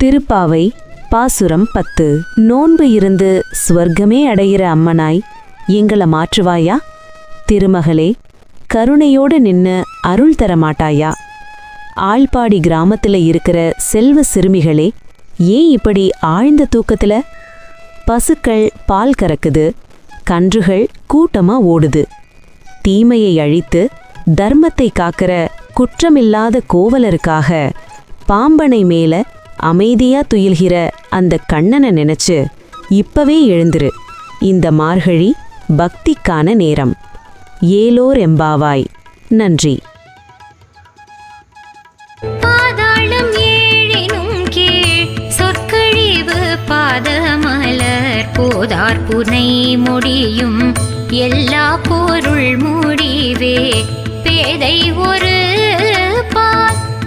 திருப்பாவை பாசுரம் 10. நோன்பு இருந்து ஸ்வர்க்கமே அடையிற அம்மனாய் எங்கள மாற்றுவாயா? திருமகளே, கருணையோடு நின்னு அருள் தர மாட்டாயா? ஆழ்பாடி கிராமத்துல இருக்கிற செல்வ சிறுமிகளே, ஏன் இப்படி ஆழ்ந்த தூக்கத்துல? பசுக்கள் பால் கறக்குது, கன்றுகள் கூட்டமா ஓடுது. தீமையை அழித்து தர்மத்தை காக்கிற குற்றமில்லாத கோவலருக்காக பாம்பனை மேல அமைதியா துயில்கிற அந்த கண்ணனை நினைச்சு இப்பவே எழுந்துரு. இந்த மார்கழி பக்திக்கான நேரம். ஏலோர் எம்பாவாய். நன்றி. பாதாளம் ஏழினும் கீழ் சொற்கழிவு பாதமலர் போதார் புனை முடியும் எல்லா பொருள் முடிவே பேதை ஒரு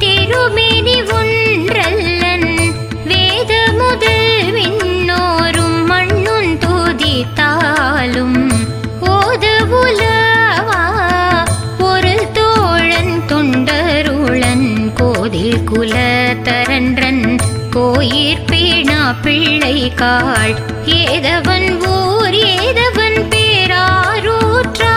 திருமேனி ஒன்றல்லன் வேத முதல் விண்ணோரும் மண்ணுன் துதித்தாலும் ஓது உலவா ஒரு தோழன் தொண்டருளன் கோதில் குலத்தரன்றன் கோயிற் பேணா பிள்ளை காள் ஏதவன் ஊர் ஏதவன் பேராரூற்ற